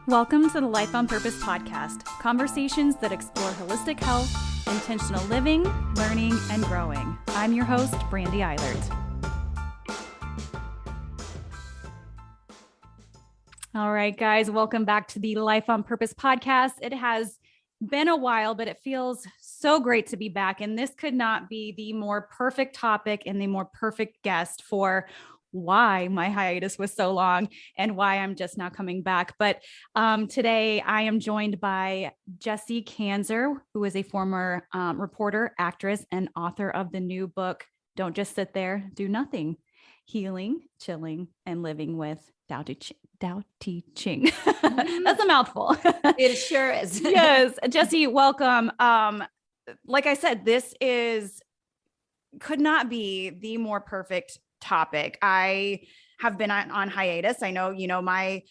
Welcome to the Life on Purpose podcast, conversations that explore holistic health, intentional living, learning, and growing. I'm your host, Brandy Eilert. All right, guys, welcome back to the Life on Purpose podcast. It has been a while, but it feels so great to be back. And this could not be the more perfect topic and the more perfect guest for why my hiatus was so long and why I'm just now coming back. But today I am joined by Jessie Kanzer, who is a former reporter, actress, and author of the new book, Don't Just Sit There, Do Nothing, Healing, Chilling, and Living with Tao Te Ching. That's a mouthful. It sure is. Yes. Jessie, welcome. Like I said, could not be the more perfect topic. I have been on hiatus. I know, my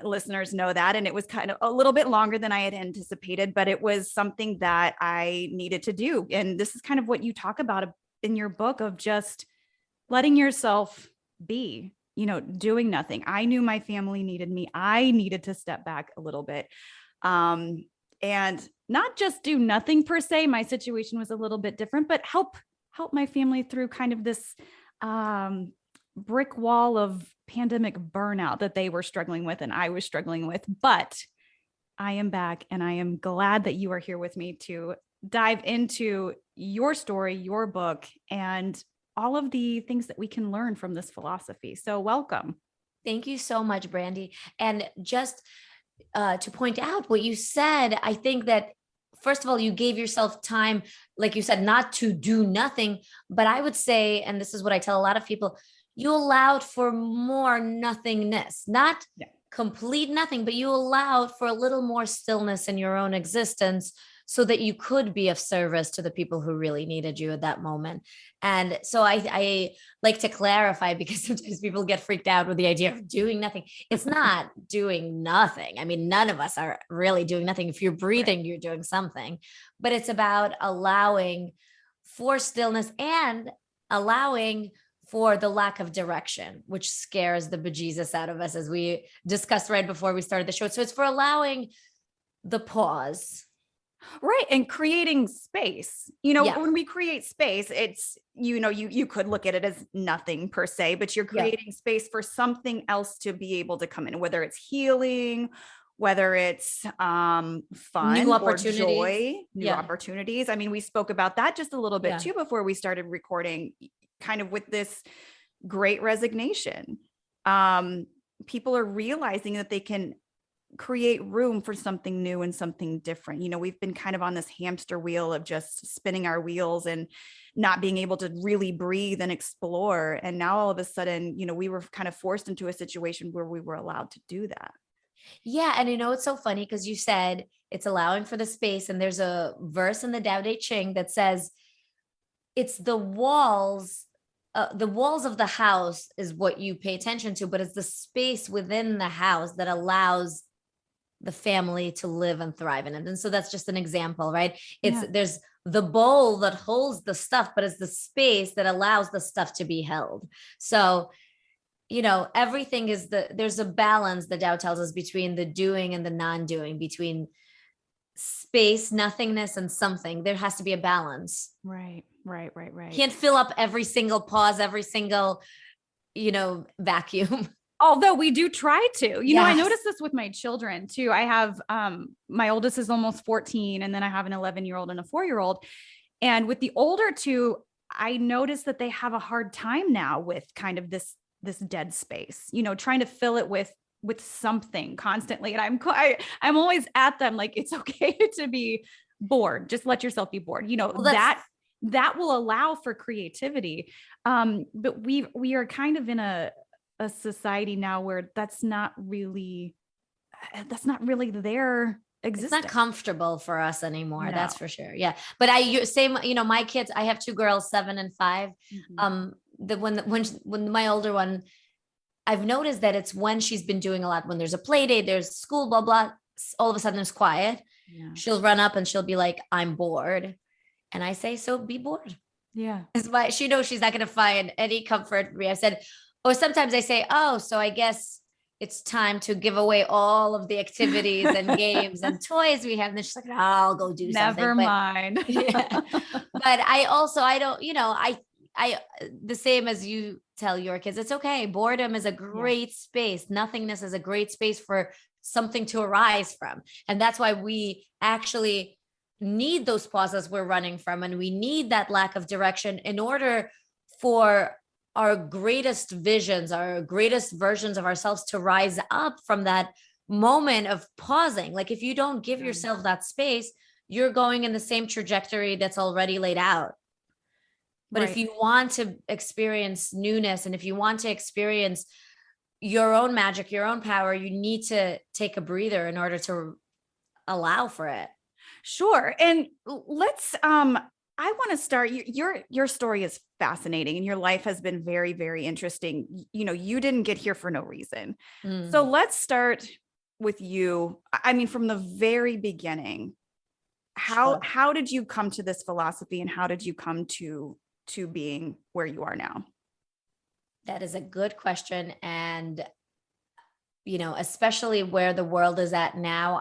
listeners know that, and it was kind of a little bit longer than I had anticipated, but it was something that I needed to do. And this is kind of what you talk about in your book of just letting yourself be, doing nothing. I knew my family needed me. I needed to step back a little bit. And not just do nothing per se. My situation was a little bit different, but help my family through kind of this brick wall of pandemic burnout that they were struggling with and I was struggling with. But I am back, and I am glad that you are here with me to dive into your story, your book, and all of the things that we can learn from this philosophy. So welcome. Thank you so much, Brandy. And just to point out what you said, I think that first of all, you gave yourself time, like you said, not to do nothing, but I would say, and this is what I tell a lot of people, you allowed for more nothingness, not complete nothing, but you allowed for a little more stillness in your own existence so that you could be of service to the people who really needed you at that moment. And so I like to clarify, because sometimes people get freaked out with the idea of doing nothing. It's not doing nothing. I mean, none of us are really doing nothing. If you're breathing, right, you're doing something, but it's about allowing for stillness and allowing for the lack of direction, which scares the bejesus out of us, as we discussed right before we started the show. So it's for allowing the pause. Right. And creating space, when we create space, it's, you could look at it as nothing per se, but you're creating space for something else to be able to come in, whether it's healing, whether it's fun, new opportunities, or joy, new opportunities. I mean, we spoke about that just a little bit too before we started recording, kind of with this great resignation. People are realizing that they can create room for something new and something different. We've been kind of on this hamster wheel of just spinning our wheels and not being able to really breathe and explore. And now all of a sudden, we were kind of forced into a situation where we were allowed to do that. Yeah. And it's so funny because you said it's allowing for the space. And there's a verse in the Tao Te Ching that says it's the walls of the house is what you pay attention to, but it's the space within the house that allows the family to live and thrive in it. And so that's just an example, right? There's the bowl that holds the stuff, but it's the space that allows the stuff to be held. So, everything there's a balance, the Tao tells us, between the doing and the non-doing, between space, nothingness, and something. There has to be a balance. Right. Can't fill up every single pause, every single, vacuum. Although we do try to, I noticed this with my children too. I have, my oldest is almost 14, and then I have an 11-year-old and a 4-year-old. And with the older two, I noticed that they have a hard time now with kind of this dead space, trying to fill it with something constantly. And I'm always at them, like, it's okay to be bored. Just let yourself be bored. That will allow for creativity. But we are kind of in a society now where that's not really their existence. It's not comfortable for us anymore. No. That's for sure. Yeah. But my kids, I have 2 girls, 7 and 5. Mm-hmm. When my older one, I've noticed that it's when she's been doing a lot, when there's a play date, there's school, blah, blah, all of a sudden it's quiet. Yeah. She'll run up and she'll be like, I'm bored. And I say, so be bored. Yeah. It's why she knows she's not going to find any comfort. I said, or sometimes I say, oh, so I guess it's time to give away all of the activities and games and toys we have. And then she's like, oh, I'll go do something. Never mind. Yeah. But I don't, I, the same as you tell your kids, it's okay. Boredom is a great space. Nothingness is a great space for something to arise from. And that's why we actually need those pauses we're running from. And we need that lack of direction in order for our greatest visions, our greatest versions of ourselves to rise up from that moment of pausing. Like if you don't give yourself that space, you're going in the same trajectory that's already laid out. But if you want to experience newness, and if you want to experience your own magic, your own power, you need to take a breather in order to allow for it. Sure. And let's, I want to start, your story is fascinating and your life has been very, very interesting. You didn't get here for no reason. So let's start with you. I mean, from the very beginning, how did you come to this philosophy and how did you come to being where you are now? That is a good question. And, especially where the world is at now,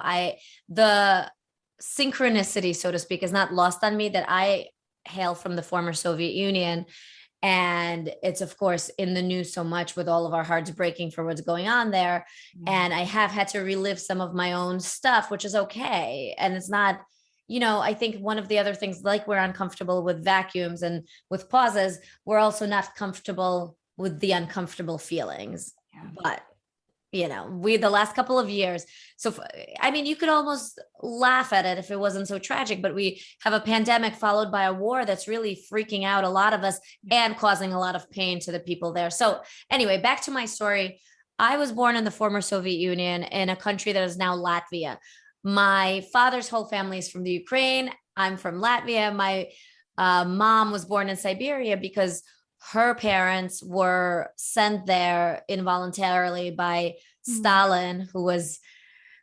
the synchronicity, so to speak, is not lost on me that I hail from the former Soviet Union. And it's, of course, in the news so much with all of our hearts breaking for what's going on there. And I have had to relive some of my own stuff, which is okay. And it's not, I think one of the other things, like we're uncomfortable with vacuums and with pauses, we're also not comfortable with the uncomfortable feelings. But the last couple of years. So, I mean, you could almost laugh at it if it wasn't so tragic, but we have a pandemic followed by a war that's really freaking out a lot of us and causing a lot of pain to the people there. So anyway, back to my story. I was born in the former Soviet Union in a country that is now Latvia. My father's whole family is from the Ukraine. I'm from Latvia. My mom was born in Siberia because her parents were sent there involuntarily by Stalin, who was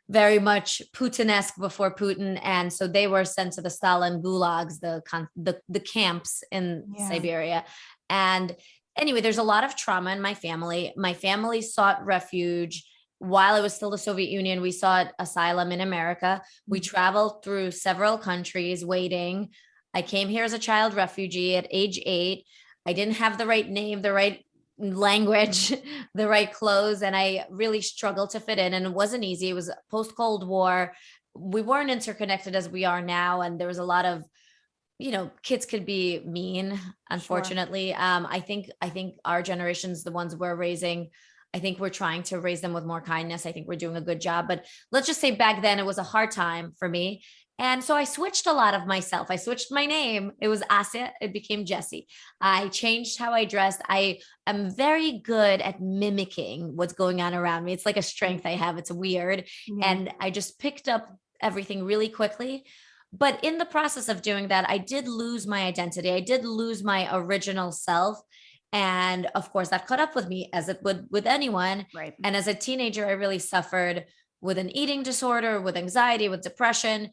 very much Putin-esque before Putin. And so they were sent to the Stalin gulags, the camps in Siberia. And anyway, there's a lot of trauma in my family. My family sought refuge while it was still the Soviet Union. We sought asylum in America. We traveled through several countries waiting. I came here as a child refugee at age 8. I didn't have the right name, the right language, the right clothes, and I really struggled to fit in. And it wasn't easy. It was post-Cold War. We weren't interconnected as we are now. And there was a lot of, kids could be mean, unfortunately. Sure. I think our generation's the ones we're raising. I think we're trying to raise them with more kindness. I think we're doing a good job. But let's just say back then it was a hard time for me. And so I switched a lot of myself. I switched my name. It was Asa. It became Jessie. I changed how I dressed. I am very good at mimicking what's going on around me. It's like a strength I have. It's weird. And I just picked up everything really quickly. But in the process of doing that, I did lose my identity. I did lose my original self. And of course, that caught up with me, as it would with anyone. Right. And as a teenager, I really suffered with an eating disorder, with anxiety, with depression.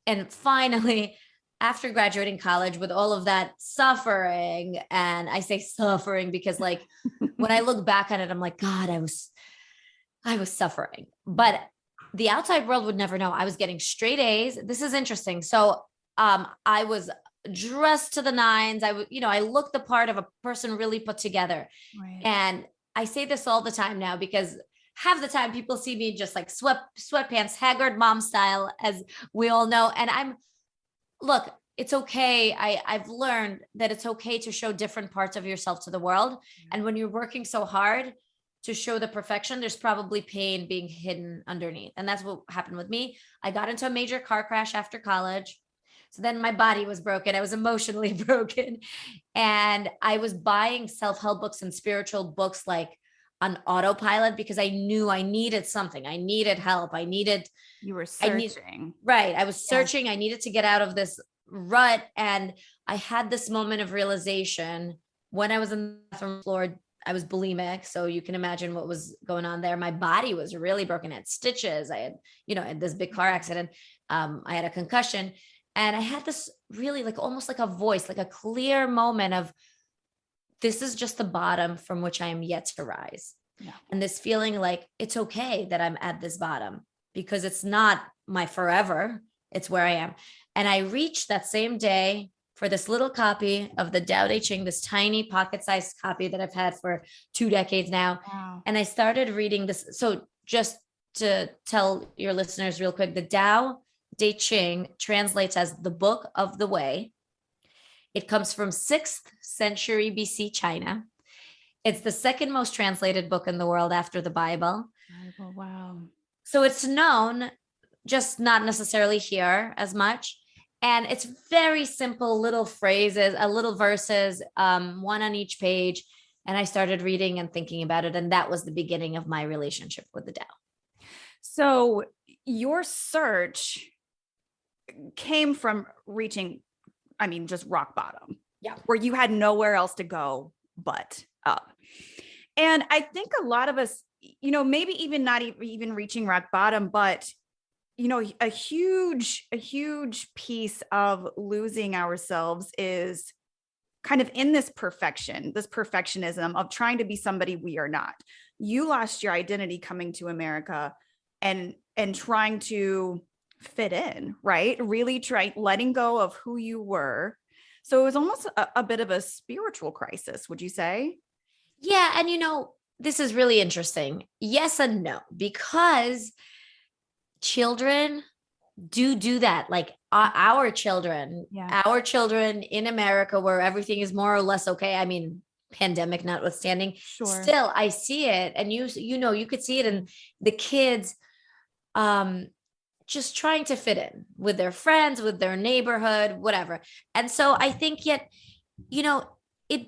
And finally, after graduating college, with all of that suffering, and I say suffering because like when I look back on it, I'm like, God, I was suffering. But the outside world would never know. I was getting straight A's. This is interesting. So I was dressed to the nines. I looked the part of a person really put together. Right. And I say this all the time now because half the time people see me just like sweatpants, haggard mom style, as we all know. And look, it's okay. I've learned that it's okay to show different parts of yourself to the world. And when you're working so hard to show the perfection, there's probably pain being hidden underneath. And that's what happened with me. I got into a major car crash after college. So then my body was broken. I was emotionally broken. And I was buying self-help books and spiritual books like on autopilot because I knew I needed something. I needed help. You were searching. Right. I was searching. I needed to get out of this rut. And I had this moment of realization when I was in the bathroom floor. I was bulimic. So you can imagine what was going on there. My body was really broken. I had stitches. I had this big car accident. I had a concussion. And I had this really like almost like a voice, like a clear moment of, this is just the bottom from which I am yet to rise. Yeah. And this feeling like it's okay that I'm at this bottom because it's not my forever, it's where I am. And I reached that same day for this little copy of the Tao Te Ching, this tiny pocket-sized copy that I've had for 2 decades now. Wow. And I started reading this. So just to tell your listeners real quick, the Tao Te Ching translates as the book of the way. It comes from 6th century BC China. It's the second most translated book in the world after the Bible. Wow. So it's known, just not necessarily here as much. And it's very simple little phrases, little verses, one on each page. And I started reading and thinking about it. And that was the beginning of my relationship with the Tao. So your search came from reaching, just rock bottom. Yeah. Where you had nowhere else to go but up. And I think a lot of us, maybe even not even reaching rock bottom, but a huge piece of losing ourselves is kind of in this perfectionism of trying to be somebody we are not. You lost your identity coming to America and trying to fit in, right? Really letting go of who you were. So it was almost a bit of a spiritual crisis, would you say? Yeah. And this is really interesting. Yes and no, because children do that. Like our children in America, where everything is more or less okay. Pandemic notwithstanding, Sure. Still I see it. And you could see it in the kids, just trying to fit in with their friends, with their neighborhood, whatever. And so I think it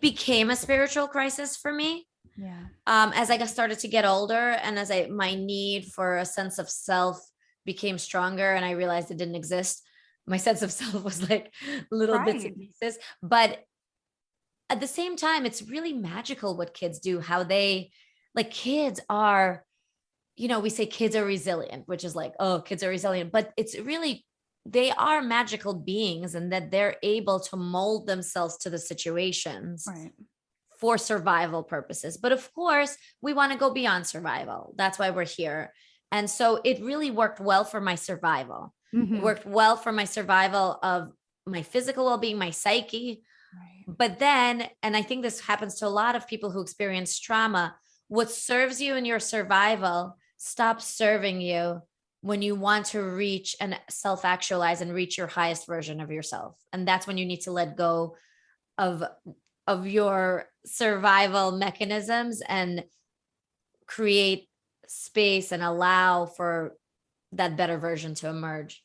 became a spiritual crisis for me. Yeah. As I started to get older and as my need for a sense of self became stronger and I realized it didn't exist. My sense of self was like little bits and pieces. But at the same time, it's really magical what kids do, how kids are, we say kids are resilient, which is like, oh, kids are resilient, but it's really, they are magical beings and that they're able to mold themselves to the situations. Right. For survival purposes. But of course, we want to go beyond survival. That's why we're here. And so it really worked well for my survival. Mm-hmm. It worked well for my survival of my physical well-being, my psyche. Right. But then, and I think this happens to a lot of people who experience trauma, what serves you in your survival stops serving you when you want to reach and self-actualize and reach your highest version of yourself. And that's when you need to let go of your survival mechanisms and create space and allow for that better version to emerge.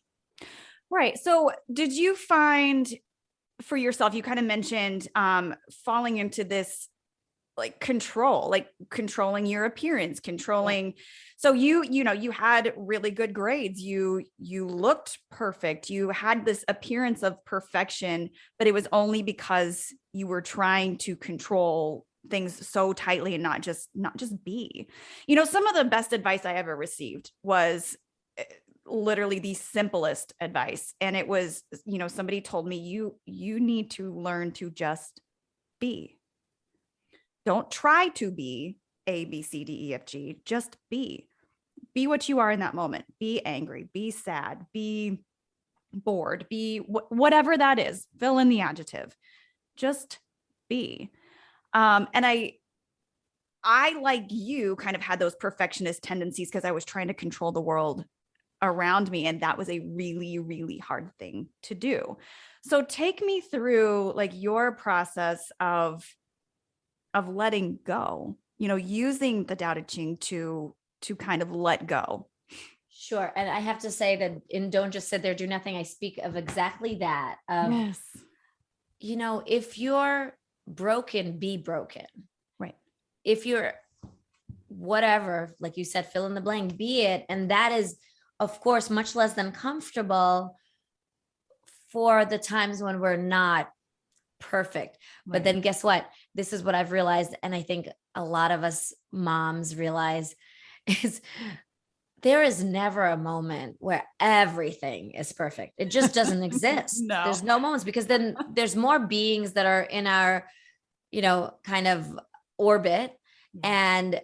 Right. So did you find for yourself, you kind of mentioned falling into this controlling your appearance, controlling. Yeah. So you had really good grades. You looked perfect. You had this appearance of perfection, but it was only because you were trying to control things so tightly and not just be. Some of the best advice I ever received was literally the simplest advice. And it was, somebody told me, you need to learn to just be. Don't try to be A, B, C, D, E, F, G. Just be. Be what you are in that moment. Be angry, be sad, be bored, be whatever that is. Fill in the adjective. Just be. And I, like you, kind of had those perfectionist tendencies because I was trying to control the world around me. And that was a really, really hard thing to do. So take me through your process of letting go, using the Tao Te Ching to kind of let go. Sure. And I have to say that in Don't Just Sit There, Do Nothing, I speak of exactly that. Yes. If you're broken, be broken. Right. If you're whatever, like you said, fill in the blank, be it. And that is, of course, much less than comfortable for the times when we're not perfect. Right. But then guess what? This is what I've realized. And I think a lot of us moms realize is there is never a moment where everything is perfect. It just doesn't exist. No. There's no moments because then there's more beings that are in our, kind of orbit. And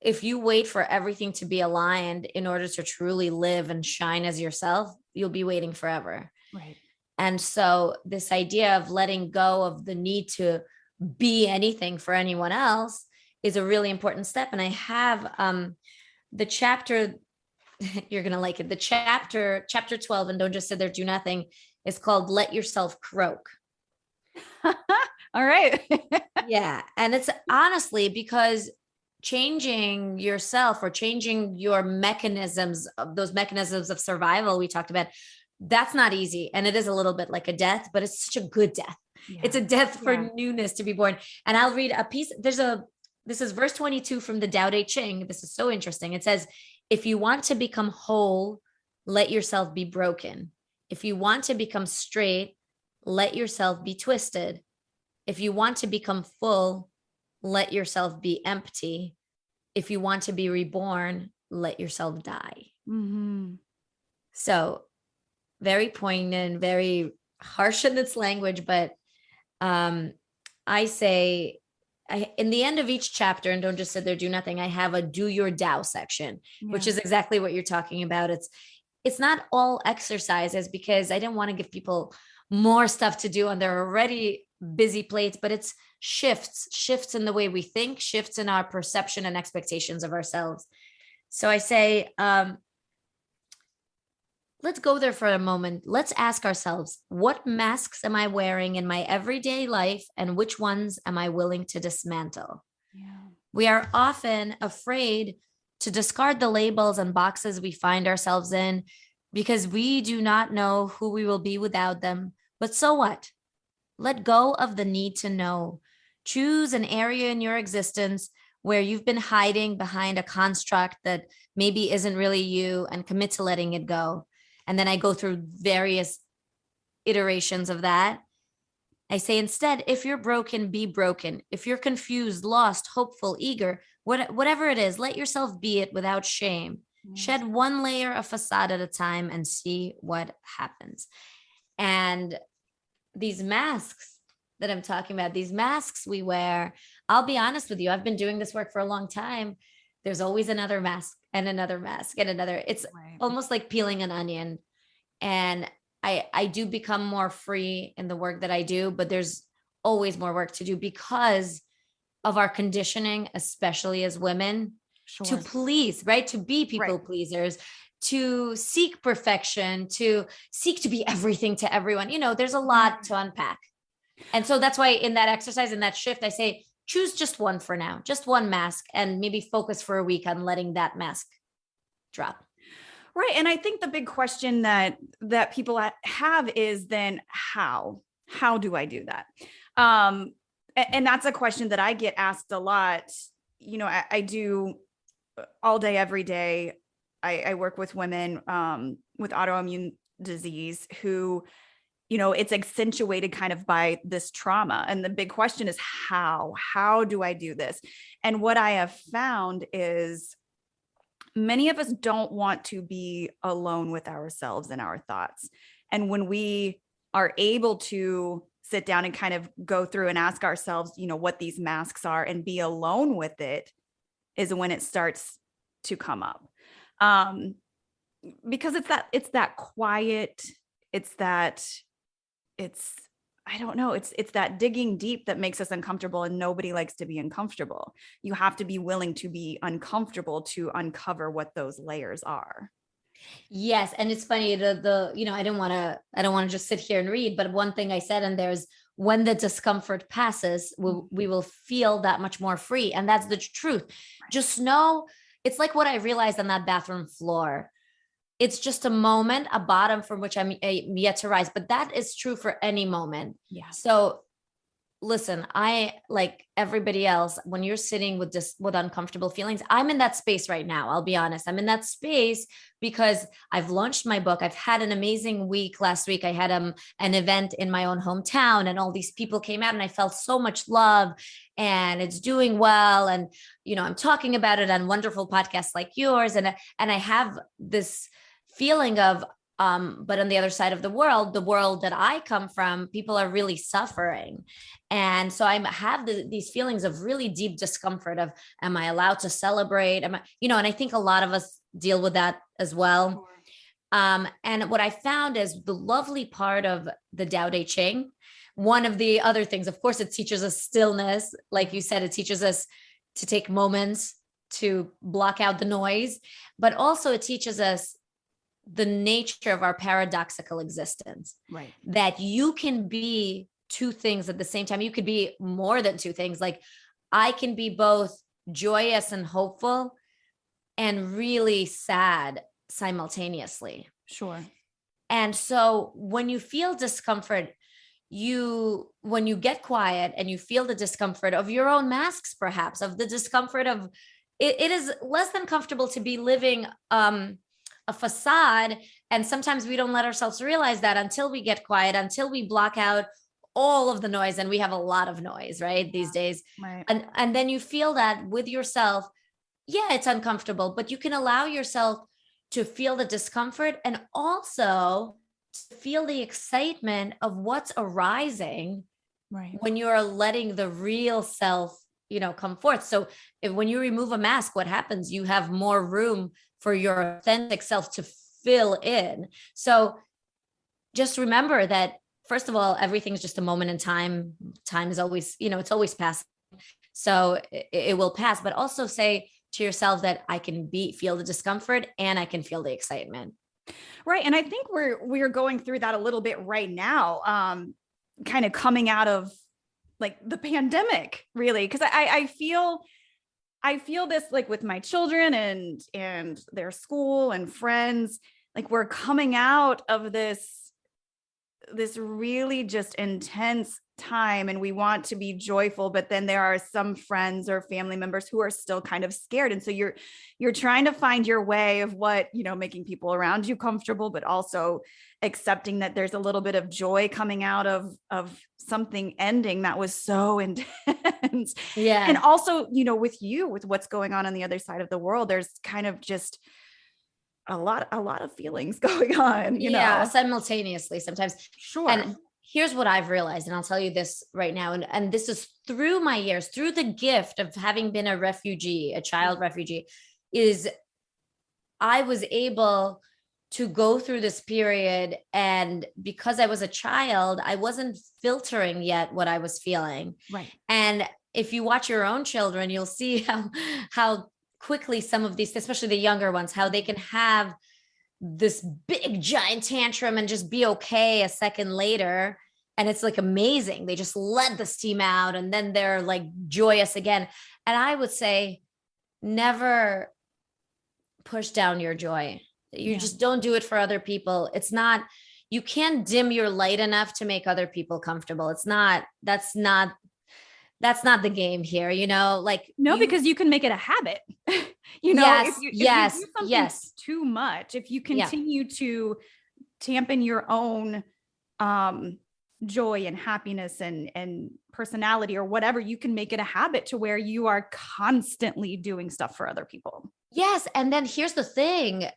if you wait for everything to be aligned in order to truly live and shine as yourself, you'll be waiting forever. Right. And so this idea of letting go of the need to be anything for anyone else is a really important step. And I have the chapter, you're going to like it. The chapter 12, and don't just sit there, do nothing, is called Let Yourself Croak. All right. Yeah. And it's honestly because changing yourself or changing your mechanisms of those mechanisms of survival we talked about, that's not easy. And it is a little bit like a death, but it's such a good death. Yeah. It's a death for newness to be born. And I'll read a piece. This is verse 22 from the Tao Te Ching. This is so interesting. It says, if you want to become whole, let yourself be broken. If you want to become straight, let yourself be twisted. If you want to become full, let yourself be empty. If you want to be reborn, let yourself die. Mm-hmm. So very poignant, very harsh in its language, but I say, in the end of each chapter, and don't just sit there, do nothing, I have a do your Tao section, which is exactly what you're talking about. It's not all exercises because I didn't want to give people more stuff to do on their already busy plates, but it's shifts in the way we think, shifts in our perception and expectations of ourselves. So I say, let's go there for a moment. Let's ask ourselves, what masks am I wearing in my everyday life and which ones am I willing to dismantle? Yeah. We are often afraid to discard the labels and boxes we find ourselves in because we do not know who we will be without them. But so what? Let go of the need to know. Choose an area in your existence where you've been hiding behind a construct that maybe isn't really you and commit to letting it go. And then I go through various iterations of that. I say instead, if you're broken, be broken. If you're confused, lost, hopeful, eager, whatever it is, let yourself be it without shame. Yes. Shed one layer of facade at a time and see what happens. And these masks that I'm talking about, these masks we wear, I'll be honest with you, I've been doing this work for a long time. There's always another mask and another mask and another. It's almost like peeling an onion. And I do become more free in the work that I do, but there's always more work to do because of our conditioning, especially as women, to please, right? To be people pleasers, to seek perfection, to seek to be everything to everyone. You know, there's a lot to unpack. And so that's why in that exercise, in that shift, I say, choose just one for now, just one mask, and maybe focus for a week on letting that mask drop. Right. And I think the big question that people have is then how do I do that? And that's a question that I get asked a lot. You know, I do all day, every day. I work with women with autoimmune disease who, you know, it's accentuated kind of by this trauma. And the big question is how do I do this? And what I have found is many of us don't want to be alone with ourselves and our thoughts. And when we are able to sit down and kind of go through and ask ourselves, you know, what these masks are and be alone with it is when it starts to come up. Because it's that quiet, I don't know. It's that digging deep that makes us uncomfortable, and nobody likes to be uncomfortable. You have to be willing to be uncomfortable to uncover what those layers are. Yes. And it's funny, the you know, I don't want to just sit here and read, but one thing I said in there is when the discomfort passes, we will feel that much more free. And that's the truth. Just know, it's like what I realized on that bathroom floor. It's just a moment, a bottom from which I'm yet to rise, but that is true for any moment. Yeah. So listen, I, like everybody else, when you're sitting with uncomfortable feelings, I'm in that space right now. I'll be honest. I'm in that space because I've launched my book. I've had an amazing week. Last week, I had an event in my own hometown and all these people came out and I felt so much love and it's doing well. And, you know, I'm talking about it on wonderful podcasts like yours. And I have this feeling of, But on the other side of the world that I come from, people are really suffering. And so I have these feelings of really deep discomfort of, am I allowed to celebrate? Am I, and I think a lot of us deal with that as well. And what I found is the lovely part of the Tao Te Ching. One of the other things, of course, it teaches us stillness. Like you said, it teaches us to take moments to block out the noise, but also it teaches us the nature of our paradoxical existence, right? That you can be two things at the same time. You could be more than two things. Like I can be both joyous and hopeful and really sad simultaneously. Sure. And so when you feel discomfort, when you get quiet and you feel the discomfort of your own masks, perhaps of the discomfort of it is less than comfortable to be living a facade. And sometimes we don't let ourselves realize that until we get quiet, until we block out all of the noise. And we have a lot of noise, right? These days. Right. And then you feel that with yourself. Yeah, it's uncomfortable, but you can allow yourself to feel the discomfort and also feel the excitement of what's arising, right, when you're letting the real self, come forth. So when you remove a mask, what happens? You have more room for your authentic self to fill in. So just remember that, first of all, everything's just a moment in time. Time is always, it's always passing. So it will pass, but also say to yourself that I can feel the discomfort and I can feel the excitement. Right. And I think we're going through that a little bit right now, kind of coming out of like the pandemic, really. Cause I feel this like with my children and their school and friends, like we're coming out of this really just intense time and we want to be joyful, but then there are some friends or family members who are still kind of scared. And so you're trying to find your way of what, making people around you comfortable, but also accepting that there's a little bit of joy coming out of something ending that was so intense. Yeah. And also, with what's going on the other side of the world, there's kind of just a lot of feelings going on, simultaneously sometimes. Sure. And here's what I've realized, and I'll tell you this right now. And this is through my years, through the gift of having been a refugee, a child refugee, is I was able to go through this period. And because I was a child, I wasn't filtering yet what I was feeling. Right. And if you watch your own children, you'll see how quickly some of these, especially the younger ones, how they can have this big giant tantrum and just be okay a second later. And it's like amazing. They just let the steam out and then they're like joyous again. And I would say, never push down your joy. You just don't do it for other people. It's not, you can't dim your light enough to make other people comfortable. That's not the game here, because you can make it a habit. Yes, if you yes, do something yes. too much, if you continue to dampen your own joy and happiness and personality or whatever, you can make it a habit to where you are constantly doing stuff for other people. Yes. And then here's the thing.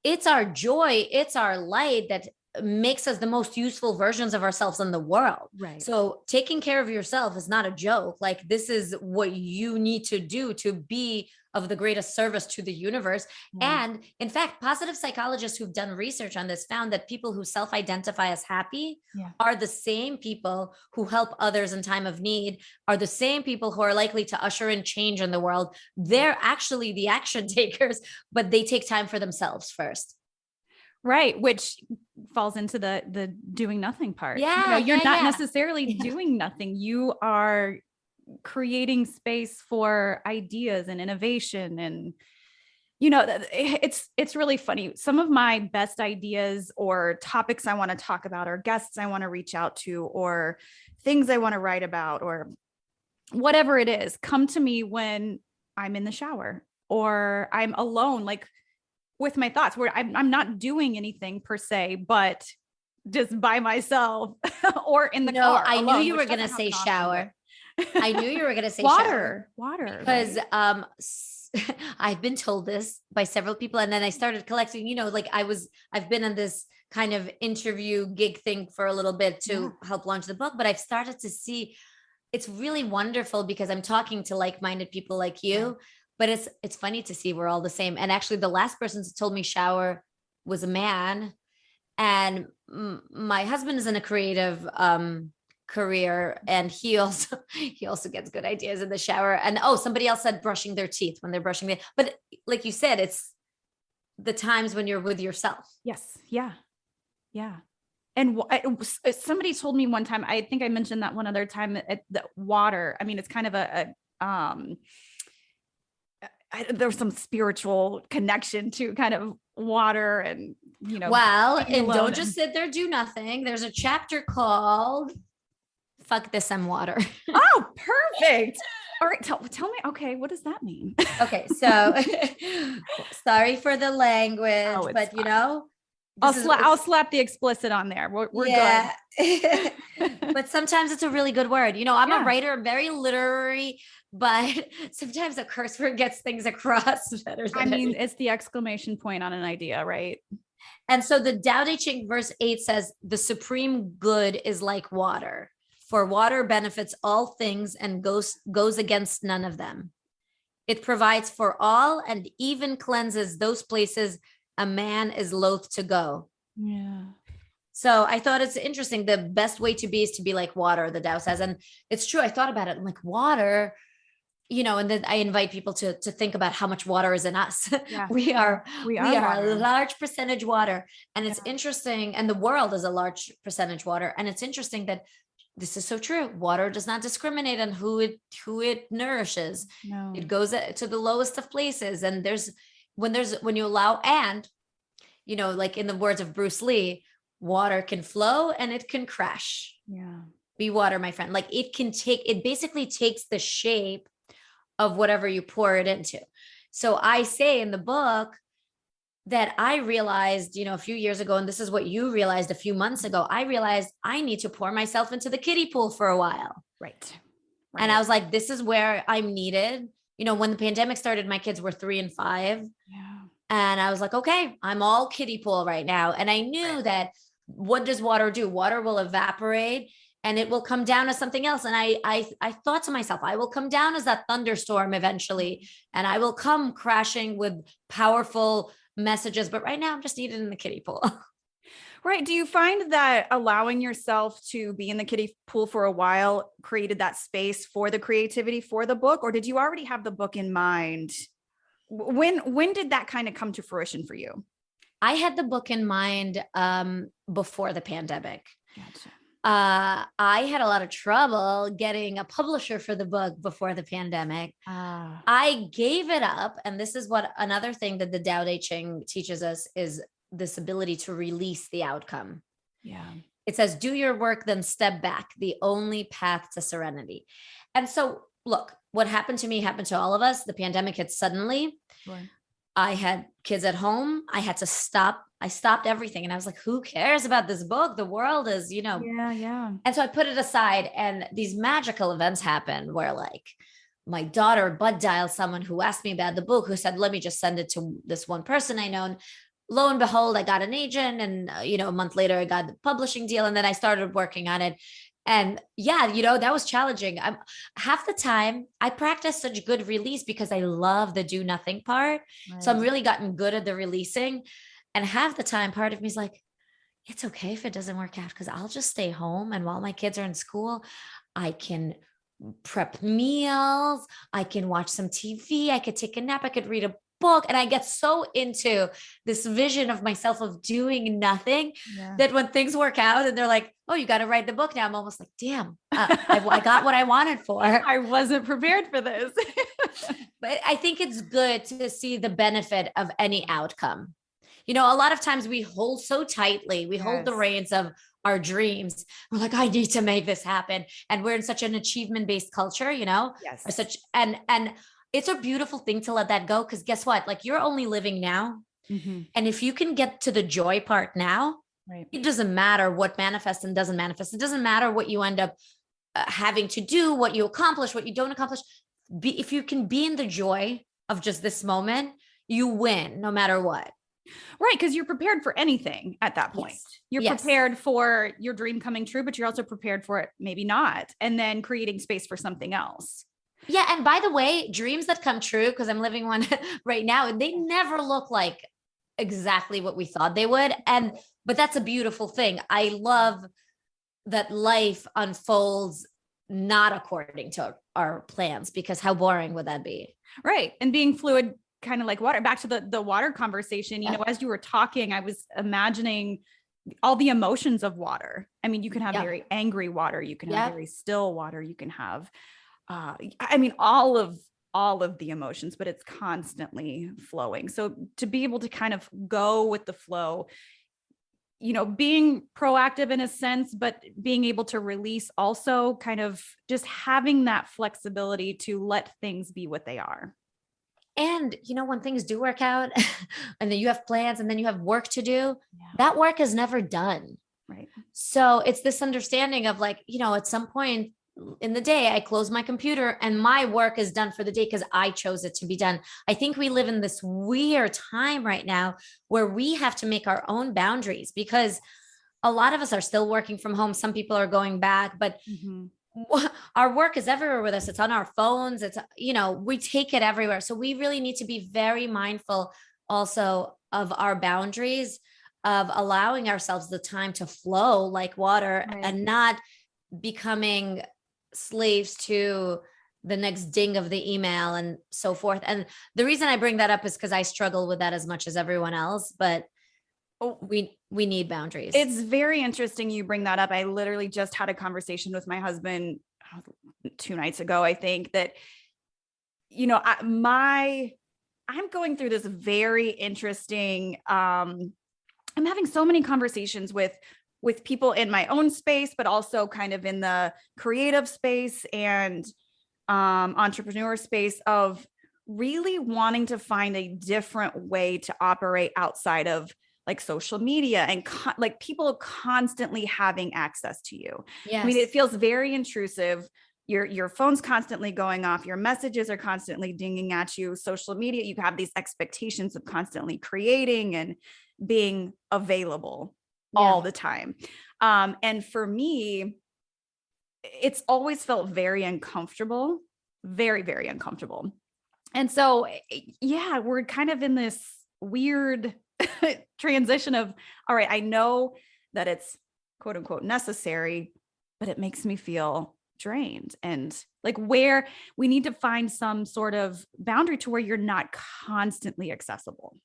It's our joy, it's our light that makes us the most useful versions of ourselves in the world. Right. So taking care of yourself is not a joke. Like this is what you need to do to be of the greatest service to the universe. And in fact, positive psychologists who've done research on this found that people who self-identify as happy are the same people who help others in time of need, are the same people who are likely to usher in change in the world. They're actually the action takers, but they take time for themselves first. Right. Which falls into the doing nothing part. Yeah. You're not necessarily doing nothing. You are creating space for ideas and innovation. And, it's really funny. Some of my best ideas or topics I want to talk about or guests I want to reach out to or things I want to write about or whatever it is, come to me when I'm in the shower or I'm alone, like with my thoughts where I'm not doing anything per se, but just by myself or in the car. I alone, knew you were going to say shower. I knew you were going to say water. Because I've been told this by several people. And then I started collecting, like I've been on this kind of interview gig thing for a little bit to help launch the book, but I've started to see it's really wonderful because I'm talking to like-minded people like you, but it's funny to see we're all the same. And actually the last person who told me shower was a man, and my husband is in a creative career, and he also gets good ideas in the shower. And somebody else said brushing their teeth when they're brushing their, but like you said, it's the times when you're with yourself. Yes. Yeah. Yeah. And somebody told me one time, I think I mentioned that one other time, the water. I mean, it's kind of there's some spiritual connection to kind of water and, Well, and don't just sit there, do nothing. There's a chapter called Fuck This and Water. Oh, perfect. All right. Tell me. Okay. What does that mean? Okay. So sorry for the language, but fine. I'll slap the explicit on there. We're good. But sometimes it's a really good word. I'm a writer, very literary, but sometimes a curse word gets things across better than it's the exclamation point on an idea, right? And so the Tao Te Ching verse 8 says, the supreme good is like water, for water benefits all things and goes against none of them. It provides for all and even cleanses those places a man is loath to go. Yeah. So I thought it's interesting. The best way to be is to be like water, the Tao says. And it's true. I thought about it. I'm like, water, and then I invite people to think about how much water is in us. Yeah. We are a large percentage water. And it's interesting. And the world is a large percentage water. And it's interesting that this is so true. Water does not discriminate on who it nourishes. No. It goes to the lowest of places. And when you allow, and, like in the words of Bruce Lee, water can flow and it can crash. Yeah. Be water, my friend. Like it basically takes the shape of whatever you pour it into. So I say in the book that I realized, a few years ago, and this is what you realized a few months ago, I realized I need to pour myself into the kiddie pool for a while. Right. And I was like, this is where I'm needed. When the pandemic started, my kids were 3 and 5. Yeah. And I was like, okay, I'm all kiddie pool right now. And I knew that what does water do? Water will evaporate and it will come down as something else. And I thought to myself, I will come down as that thunderstorm eventually, and I will come crashing with powerful messages. But right now I'm just needed in the kiddie pool. Right. Do you find that allowing yourself to be in the kiddie pool for a while created that space for the creativity for the book, or did you already have the book in mind? When did that kind of come to fruition for you? I had the book in mind before the pandemic. Gotcha. I had a lot of trouble getting a publisher for the book before the pandemic. I gave it up. And this is what another thing that the Tao Te Ching teaches us is this ability to release the outcome. Yeah. It says, do your work, then step back, the only path to serenity. And so look, what happened to me happened to all of us. The pandemic hit suddenly. Sure. I had kids at home. I had to stop. I stopped everything. And I was like, who cares about this book? The world is, Yeah. And so I put it aside, and these magical events happened where like my daughter bud dialed someone who asked me about the book, who said, let me just send it to this one person I know. And lo and behold, I got an agent, and, a month later I got the publishing deal, and then I started working on it. And yeah, that was challenging. Half the time I practice such good release because I love the do nothing part. Right. So I'm really gotten good at the releasing. And half the time part of me is like, it's okay if it doesn't work out, because I'll just stay home. And while my kids are in school, I can prep meals. I can watch some TV. I could take a nap. I could read a book. And I get so into this vision of myself of doing nothing that when things work out and they're like, oh, you got to write the book now, I'm almost like, damn, I got what I wanted for. I wasn't prepared for this. But I think it's good to see the benefit of any outcome. A lot of times we hold so tightly, we hold the reins of our dreams. We're like, I need to make this happen. And we're in such an achievement-based culture, Yes. And it's a beautiful thing to let that go. Because guess what? Like, you're only living now. Mm-hmm. And if you can get to the joy part now, right, it doesn't matter what manifests and doesn't manifest. It doesn't matter what you end up having to do, what you accomplish, what you don't accomplish. If you can be in the joy, of just this moment, you win no matter what. Right. Because you're prepared for anything at that point. Yes. You're Yes. prepared for your dream coming true, but you're also prepared for it, maybe not. And then creating space for something else. Yeah. And by the way, dreams that come true, because I'm living one right now, they never look like exactly what we thought they would. But that's a beautiful thing. I love that life unfolds not according to our plans, because how boring would that be? Right. And being fluid, kind of like water. Back to the water conversation, you know, as you were talking, I was imagining all the emotions of water. I mean, you can have very angry water, you can have very still water, you can have I mean, all of the emotions, but it's constantly flowing. So to be able to kind of go with the flow, you know, being proactive in a sense, but being able to release, also kind of just having that flexibility to let things be what they are. And, you know, when things do work out and then you have plans and then you have work to do, that work is never done. Right. So it's this understanding of like, you know, at some point in the day, I close my computer and my work is done for the day because I chose it to be done. I think we live in this weird time right now where we have to make our own boundaries, because a lot of us are still working from home. Some people are going back, but our work is everywhere with us. It's on our phones. It's, you know, we take it everywhere. So we really need to be very mindful also of our boundaries, of allowing ourselves the time to flow like water, and not becoming slaves to the next ding of the email and so forth. And the reason I bring that up is because I struggle with that as much as everyone else, but we need boundaries. It's very interesting you bring that up. I literally just had a conversation with my husband 2 nights ago, I think, that, you know, I'm going through this very interesting, I'm having so many conversations with people in my own space, but also kind of in the creative space and entrepreneur space, of really wanting to find a different way to operate outside of like social media and like people constantly having access to you. Yes. I mean, it feels very intrusive. Your phone's constantly going off. Your messages are constantly dinging at you. Social media, you have these expectations of constantly creating and being available all the time. And for me, it's always felt very uncomfortable, very, very uncomfortable. And so, yeah, we're kind of in this weird transition of, all right, I know that it's quote unquote necessary, but it makes me feel drained, and like where we need to find some sort of boundary to where you're not constantly accessible.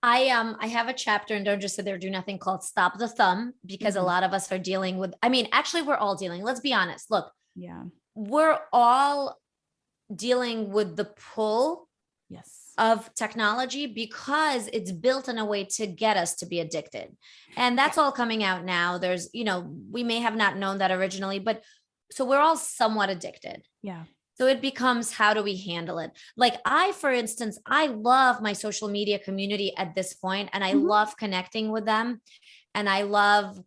I have a chapter in Don't Just Sit There, Do Nothing called Stop the Thumb, because a lot of us are dealing with, I mean, actually we're all dealing, let's be honest. Look, we're all dealing with the pull of technology because it's built in a way to get us to be addicted. And that's all coming out now. There's, you know, we may have not known that originally, but so we're all somewhat addicted. Yeah. So it becomes, how do we handle it? Like for instance, I love my social media community at this point, and I love connecting with them, and I love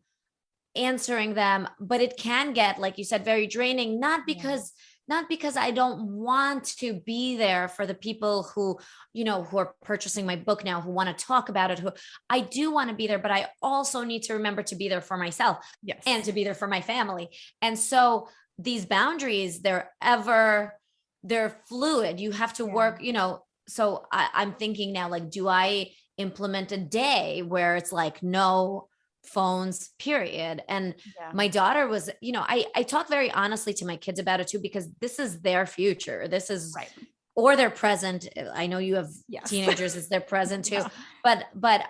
answering them, but it can get, like you said, very draining, not because I don't want to be there for the people who, you know, who are purchasing my book now, who want to talk about it, who I do want to be there, but I also need to remember to be there for myself and to be there for my family. And so these boundaries, they're fluid. You have to work, you know, so I'm thinking now, like, do I implement a day where it's like no phones, period? And my daughter was, you know, I talk very honestly to my kids about it too, because this is their future. This is or their present. I know you have teenagers, it's their present too. But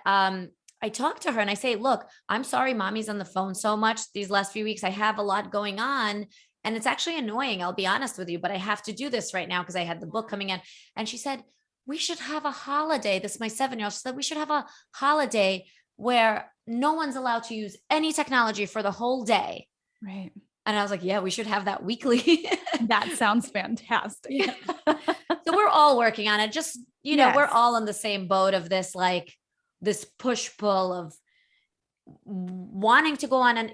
I talk to her and I say, look, I'm sorry, mommy's on the phone so much these last few weeks. I have a lot going on and it's actually annoying. I'll be honest with you, but I have to do this right now because I had the book coming in. And she said, we should have a holiday. This is my 7-year-old. She said, we should have a holiday where no one's allowed to use any technology for the whole day. Right. And I was like, yeah, we should have that weekly. That sounds fantastic. So we're all working on it. Just, you know, we're all in the same boat of this, like this push pull of wanting to go on and,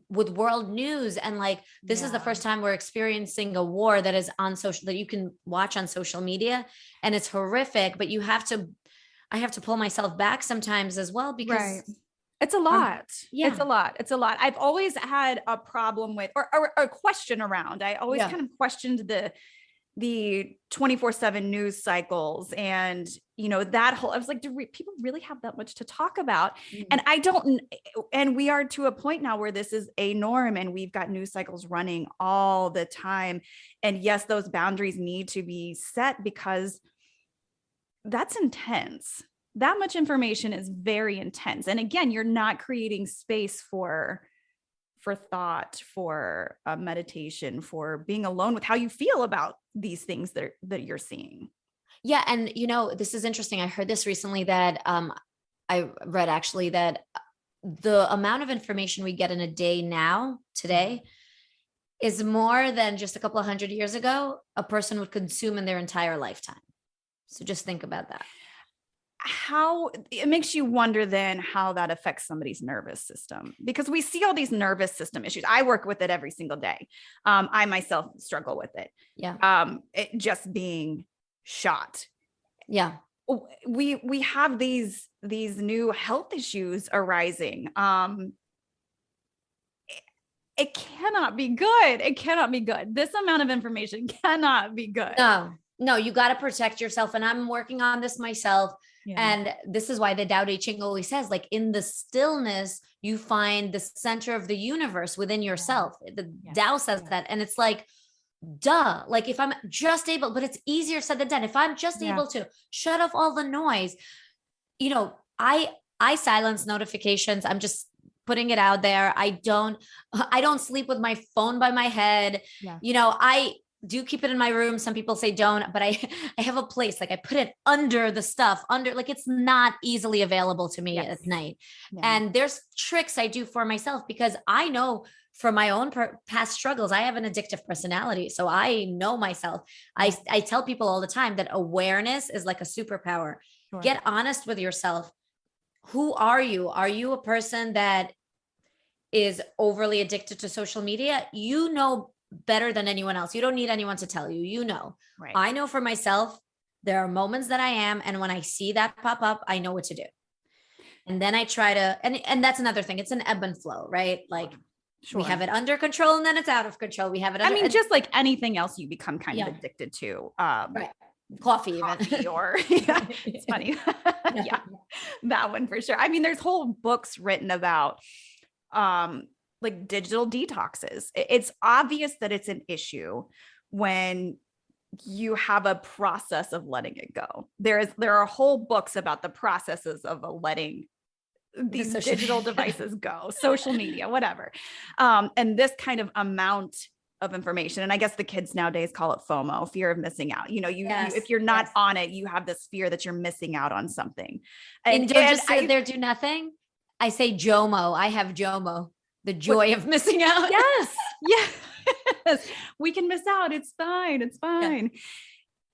with world news, and like, this is the first time we're experiencing a war that is on social, that you can watch on social media, and it's horrific, but I have to pull myself back sometimes as well, because it's a lot. Yeah. It's a lot. It's a lot. I've always had a problem with, or a question around. I always kind of questioned the 24/7 news cycles, and that whole, I was like, do people really have that much to talk about? And and we are to a point now where this is a norm, and we've got news cycles running all the time. And yes, those boundaries need to be set, because that's intense. That much information is very intense. And again, you're not creating space for thought, for meditation, for being alone with how you feel about these things that you're seeing. Yeah. And, this is interesting. I heard this recently, that I read actually, that the amount of information we get in a day now, today, is more than just a couple of 100 years ago a person would consume in their entire lifetime. So just think about that. How it makes you wonder then how that affects somebody's nervous system, because we see all these nervous system issues. I work with it every single day. I myself struggle with it. It just being shot. Yeah. We have these new health issues arising. It cannot be good. It cannot be good. This amount of information cannot be good. No, you got to protect yourself. And I'm working on this myself. And this is why the Tao Te Ching always says, like, in the stillness, you find the center of the universe within yourself. The Tao says that. And it's like, duh, like, if I'm just able, but it's easier said than done. If I'm just able to shut off all the noise, I silence notifications. I'm just putting it out there. I don't sleep with my phone by my head. I do keep it in my room. Some people say don't, but I have a place, like I put it under the stuff, like it's not easily available to me at night. And there's tricks I do for myself, because I know from my own past struggles, I have an addictive personality. So I know myself. I tell people all the time that awareness is like a superpower. Get honest with yourself. Who are you? Are you a person that is overly addicted to social media? Better than anyone else. You don't need anyone to tell you, I know for myself, there are moments that I am, and when I see that pop up, I know what to do. And then I try to, and that's another thing. It's an ebb and flow, right? Like we have it under control, and then it's out of control. We have it. Just like anything else you become kind of addicted to. Right. Coffee even. Or it's funny. That one for sure. There's whole books written about, like digital detoxes. It's obvious that it's an issue when you have a process of letting it go. There are whole books about the processes of letting these digital devices go, social media, whatever. And this kind of amount of information. And I guess the kids nowadays call it FOMO, fear of missing out. If you're not on it, you have this fear that you're missing out on something. And don't just sit there, do nothing. I say JOMO. I have JOMO. The joy of missing out. Yes. We can miss out. It's fine. It's fine.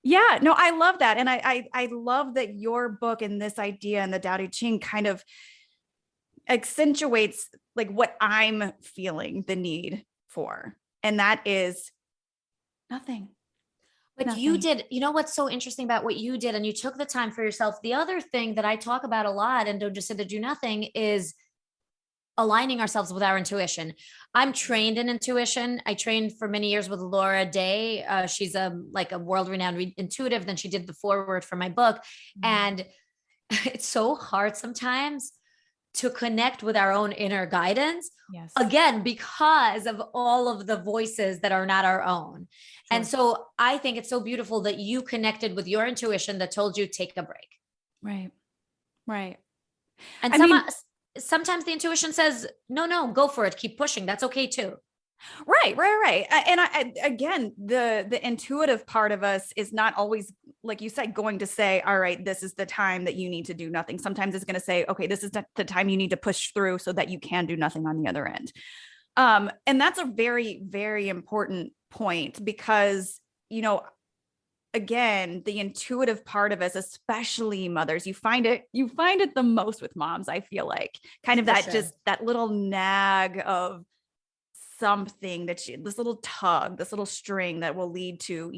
Yeah. No, I love that. And I love that your book and this idea and the Tao Te Ching kind of accentuates like what I'm feeling the need for. And that is nothing. But you did, what's so interesting about what you did, and you took the time for yourself. The other thing that I talk about a lot, and don't just sit there, do nothing, is aligning ourselves with our intuition. I'm trained in intuition. I trained for many years with Laura Day. She's a world-renowned intuitive. Then she did the foreword for my book. And it's so hard sometimes to connect with our own inner guidance. Again, because of all of the voices that are not our own. And so I think it's so beautiful that you connected with your intuition that told you take a break. Right. And sometimes the intuition says, no, go for it. Keep pushing. That's okay too. Right. And again, the intuitive part of us is not always, like you said, going to say, all right, this is the time that you need to do nothing. Sometimes it's going to say, okay, this is the time you need to push through so that you can do nothing on the other end. And that's a very, very important point, because, again, the intuitive part of us, especially mothers, you find it the most with moms. I feel like kind of that, just that little nag of something that this little tug, this little string that will lead to,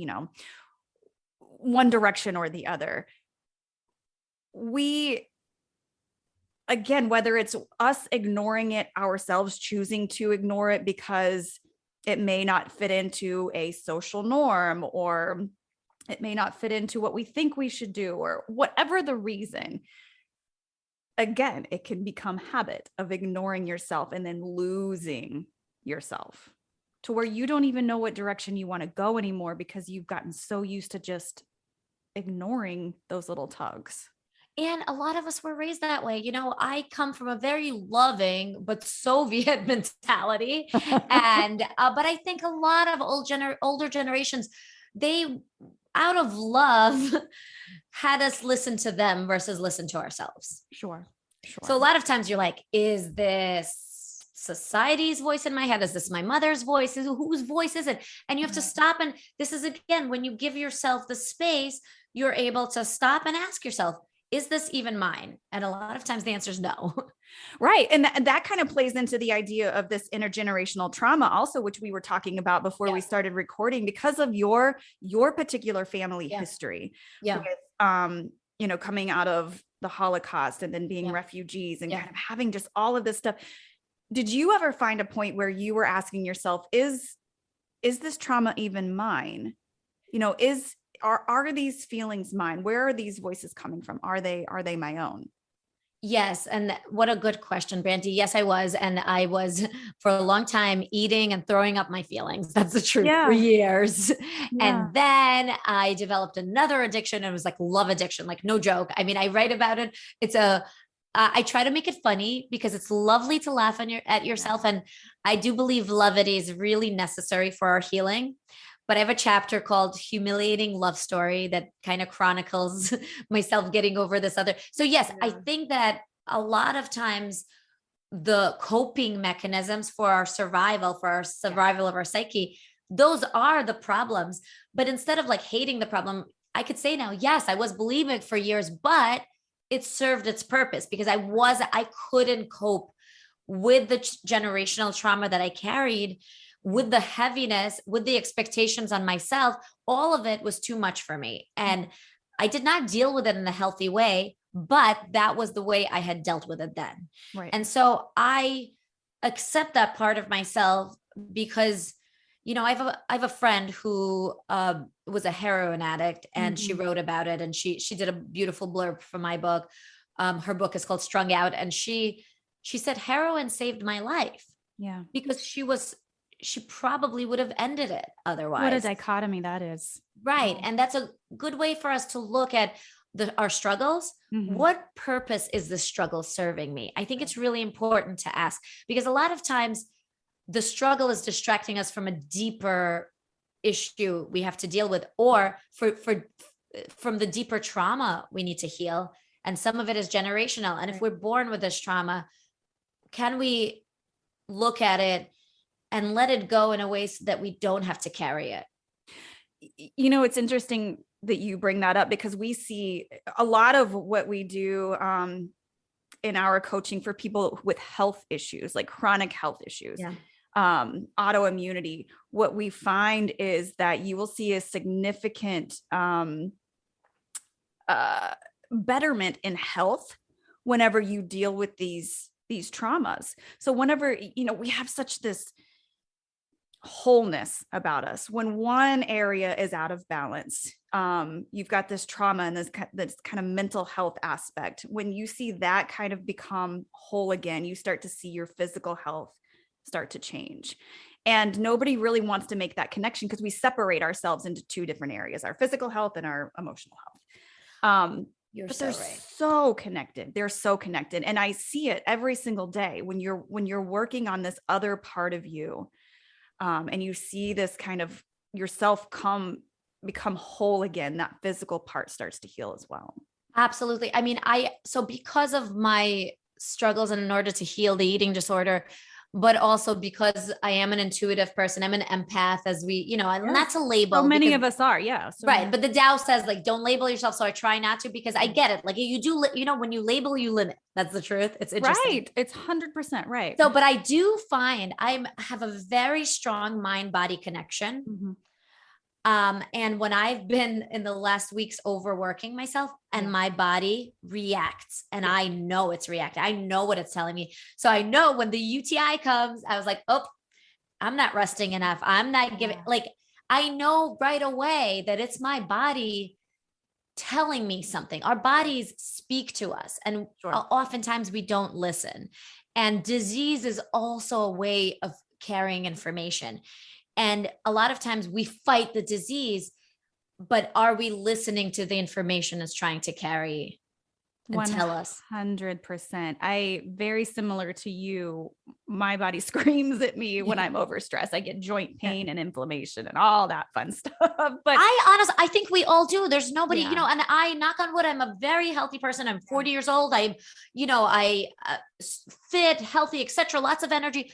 one direction or the other. Again, whether it's us ignoring it ourselves, choosing to ignore it because it may not fit into a social norm, or it may not fit into what we think we should do, or whatever the reason. Again, it can become habit of ignoring yourself and then losing yourself to where you don't even know what direction you want to go anymore, because you've gotten so used to just ignoring those little tugs. And a lot of us were raised that way. I come from a very loving but Soviet mentality. And, but I think a lot of older generations, they, out of love, had us listen to them versus listen to ourselves. Sure. So a lot of times you're like, is this society's voice in my head? Is this my mother's voice? Whose voice is it? And you have to stop. And this is, again, when you give yourself the space, you're able to stop and ask yourself, is this even mine? And a lot of times the answer is no. Right. And that kind of plays into the idea of this intergenerational trauma also, which we were talking about before we started recording, because of your particular family history with, coming out of the Holocaust and then being refugees and kind of having just all of this stuff. Did you ever find a point where you were asking yourself, is this trauma even mine? Are these feelings mine? Where are these voices coming from? Are they my own? Yes. And what a good question, Brandy. Yes, I was. And I was for a long time eating and throwing up my feelings. That's the truth, for years. And then I developed another addiction, and it was like love addiction, like no joke. I mean, I write about it. I try to make it funny because it's lovely to laugh at yourself. And I do believe levity is really necessary for our healing. But I have a chapter called Humiliating Love Story that kind of chronicles myself getting over this other. So yes, I think that a lot of times the coping mechanisms for our survival of our psyche, those are the problems. But instead of like hating the problem, I could say now, yes, I was bulimic for years, but it served its purpose because I couldn't cope with the generational trauma that I carried, with the heaviness, with the expectations on myself. All of it was too much for me. And I did not deal with it in a healthy way, but that was the way I had dealt with it then. Right. And so I accept that part of myself because, I have a friend who was a heroin addict, and she wrote about it, and she did a beautiful blurb for my book. Her book is called Strung Out. And she said, heroin saved my life. Yeah. Because she probably would have ended it otherwise. What a dichotomy that is. Right. And that's a good way for us to look at our struggles. What purpose is this struggle serving me? I think it's really important to ask, because a lot of times the struggle is distracting us from a deeper issue we have to deal with, or from the deeper trauma we need to heal. And some of it is generational. And if we're born with this trauma, can we look at it and let it go in a way so that we don't have to carry it? It's interesting that you bring that up, because we see a lot of what we do in our coaching for people with health issues, like chronic health issues, autoimmunity. What we find is that you will see a significant betterment in health whenever you deal with these traumas. So whenever, we have such this wholeness about us, when one area is out of balance, you've got this trauma and this kind of mental health aspect. When you see that kind of become whole again, you start to see your physical health start to change. And nobody really wants to make that connection, because we separate ourselves into two different areas, our physical health and our emotional health. But they're so connected. They're so connected. And I see it every single day when you're working on this other part of you. And you see this kind of yourself become whole again, that physical part starts to heal as well. Absolutely. I mean, so because of my struggles and in order to heal the eating disorder, but also because I am an intuitive person. I'm an empath, as we, and Yes. that's a label. So many because, of us are. Yeah. So right. But the Tao says, like, don't label yourself. So I try not to, because I get it. Like, you do, when you label, you limit. That's the truth. It's interesting. right. It's 100% right. So, but I do find I have a very strong mind body connection. Mm-hmm. And when I've been in the last weeks overworking myself, and my body reacts, and I know it's reacting, I know what it's telling me. So I know when the UTI comes, I was like, oh, I'm not resting enough. I'm not giving, like, I know right away that it's my body telling me something. Our bodies speak to us, and oftentimes we don't listen. And disease is also a way of carrying information. And a lot of times we fight the disease, but are we listening to the information it's trying to carry and tell us? 100%. Very similar to you. My body screams at me when I'm overstressed. I get joint pain and inflammation and all that fun stuff. But I think we all do. There's nobody, and I, knock on wood, I'm a very healthy person. I'm 40 years old. I'm, fit, healthy, etc. Lots of energy.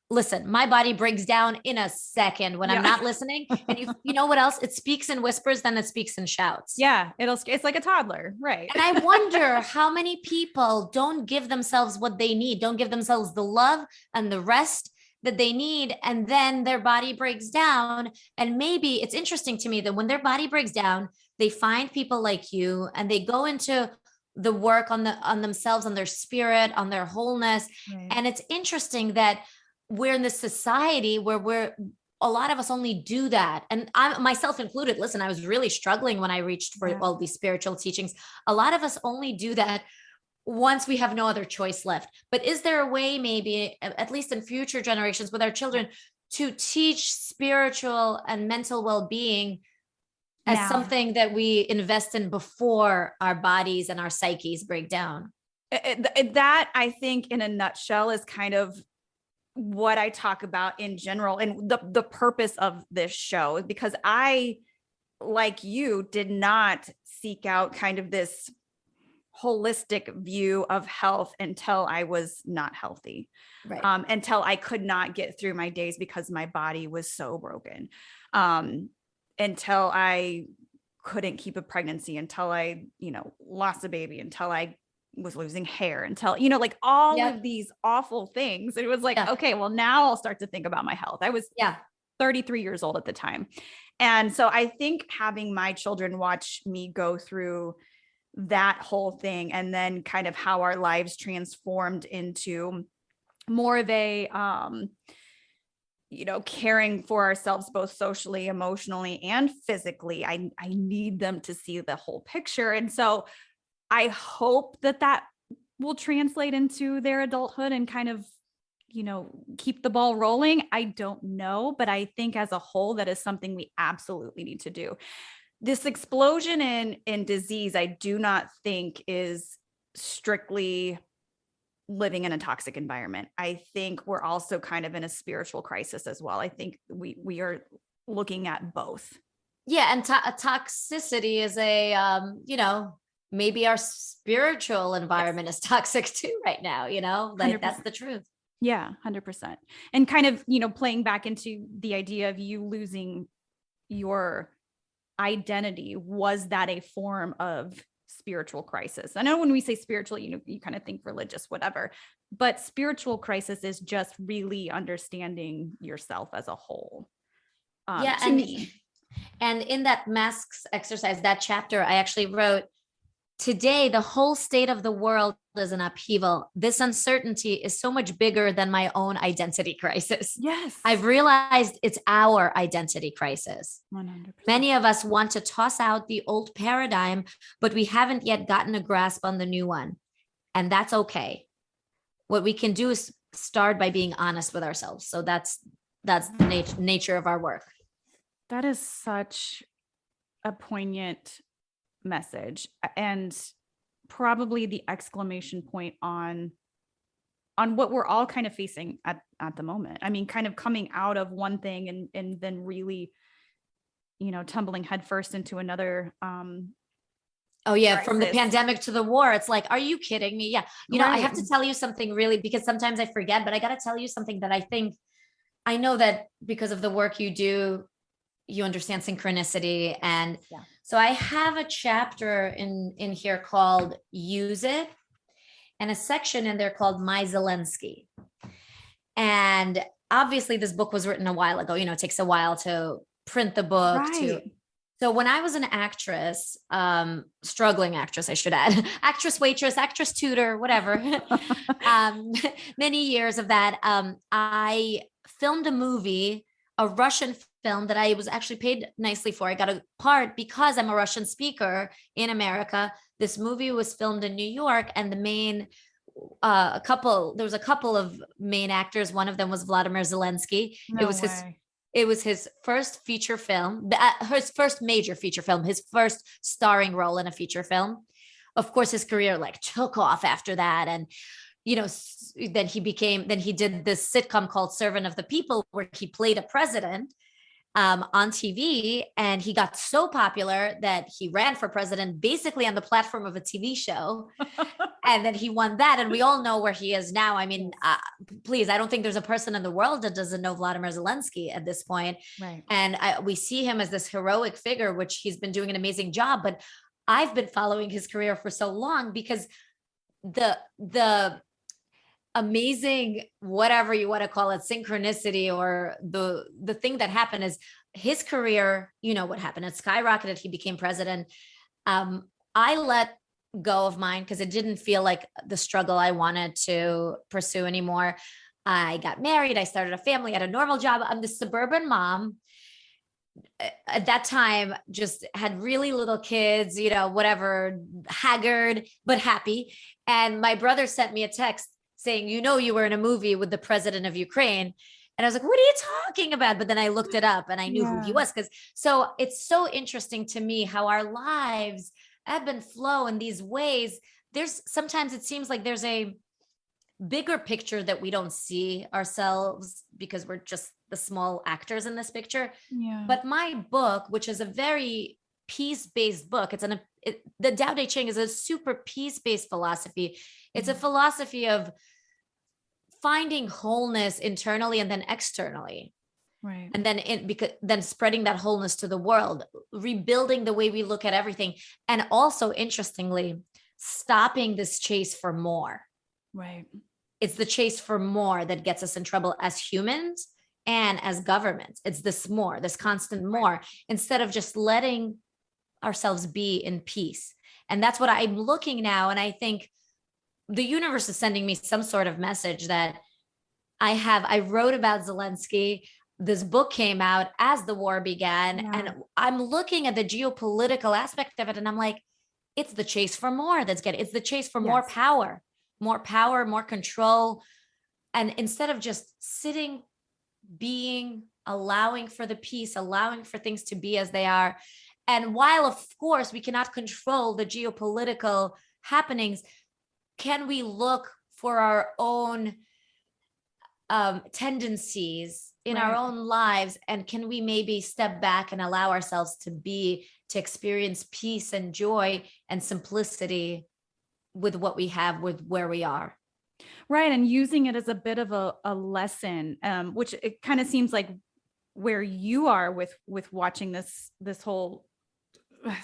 Listen, my body breaks down in a second when I'm not listening. And you know what else? It speaks in whispers, then it speaks in shouts. Yeah, it's like a toddler, right? And I wonder how many people don't give themselves what they need, don't give themselves the love and the rest that they need. And then their body breaks down. And maybe it's interesting to me that when their body breaks down, they find people like you, and they go into the work on themselves, on their spirit, on their wholeness. Right. And it's interesting that we're in this society where a lot of us only do that. And I'm myself included. Listen, I was really struggling when I reached for all these spiritual teachings. A lot of us only do that once we have no other choice left. But is there a way, maybe, at least in future generations with our children, to teach spiritual and mental well-being as something that we invest in before our bodies and our psyches break down? That, I think, in a nutshell, is kind of what I talk about in general, and the purpose of this show, because I, like you, did not seek out kind of this holistic view of health until I was not healthy, right? Until I could not get through my days because my body was so broken, until I couldn't keep a pregnancy, until I, lost a baby, until I was losing hair, until, like all of these awful things. It was like, okay, well, now I'll start to think about my health. I was 33 years old at the time. And so I think having my children watch me go through that whole thing, and then kind of how our lives transformed into more of a, caring for ourselves, both socially, emotionally, and physically. I need them to see the whole picture. And so I hope that will translate into their adulthood and kind of, keep the ball rolling. I don't know, but I think as a whole, that is something we absolutely need to do. This explosion in disease, I do not think is strictly living in a toxic environment. I think we're also kind of in a spiritual crisis as well. I think we are looking at both. Yeah. And toxicity is maybe our spiritual environment is toxic too right now, like 100%. That's the truth. Yeah, 100%. And kind of, playing back into the idea of you losing your identity, was that a form of spiritual crisis? I know when we say spiritual, you kind of think religious, whatever, but spiritual crisis is just really understanding yourself as a whole. To me. And in that masks exercise, that chapter, I actually wrote, today, the whole state of the world is in upheaval. This uncertainty is so much bigger than my own identity crisis. Yes. I've realized it's our identity crisis. 100%. Many of us want to toss out the old paradigm, but we haven't yet gotten a grasp on the new one. And that's okay. What we can do is start by being honest with ourselves. So that's the nature of our work. That is such a poignant message, and probably the exclamation point on what we're all kind of facing at the moment. I mean, kind of coming out of one thing and then really, tumbling headfirst into another Oh yeah, from the crisis. pandemic to the war, it's like, are you kidding me? Yeah. I have Right. to tell you something really, because sometimes I forget, but I got to tell you something that I think, I know that because of the work you do, you understand synchronicity. And Yeah. so I have a chapter in here called Use It, and a section in there called My Zelensky. And obviously this book was written a while ago. It takes a while to print the book to. Right. So when I was an actress, struggling actress, I should add, actress, waitress, actress, tutor, whatever, um, many years of that, I filmed a movie, a Russian film that I was actually paid nicely for. I got a part because I'm a Russian speaker in America. This movie was filmed in New York, and the main there was a couple of main actors. One of them was Vladimir Zelensky. It No was his way. it was his first feature film, his first major feature film, his first starring role in a feature film. Of course, his career like took off after that. And, then he did this sitcom called Servant of the People, where he played a president on TV. And he got so popular that he ran for president basically on the platform of a TV show. And then he won that. And we all know where he is now. I mean, please, I don't think there's a person in the world that doesn't know Vladimir Zelensky at this point. Right. And we see him as this heroic figure, which he's been doing an amazing job. But I've been following his career for so long because the amazing, whatever you want to call it, synchronicity, or the thing that happened is his career, what happened, it skyrocketed. He became president. I let go of mine because it didn't feel like the struggle I wanted to pursue anymore. I got married, I started a family, had a normal job. I'm the suburban mom at that time, just had really little kids, whatever, haggard but happy. And my brother sent me a text saying, you were in a movie with the president of Ukraine. And I was like, what are you talking about? But then I looked it up and I knew who he was. So it's so interesting to me how our lives ebb and flow in these ways. Sometimes it seems like there's a bigger picture that we don't see ourselves because we're just the small actors in this picture. Yeah. But my book, which is a very peace-based book, the Tao Te Ching is a super peace-based philosophy. It's a philosophy of finding wholeness internally and then externally. Right. And then spreading that wholeness to the world, rebuilding the way we look at everything. And also, interestingly, stopping this chase for more. Right. It's the chase for more that gets us in trouble as humans and as governments. It's this constant more, instead of just letting ourselves be in peace. And that's what I'm looking now. And I think the universe is sending me some sort of message that I wrote about Zelensky. This book came out as the war began. Yeah. And I'm looking at the geopolitical aspect of it. And I'm like, it's the chase for more it's the chase for more power, more control. And instead of just sitting, being, allowing for the peace, allowing for things to be as they are. And while, of course, we cannot control the geopolitical happenings, can we look for our own tendencies in our own lives? And can we maybe step back and allow ourselves to experience peace and joy and simplicity with what we have, with where we are? Right. And using it as a bit of a lesson, which it kind of seems like where you are with watching this whole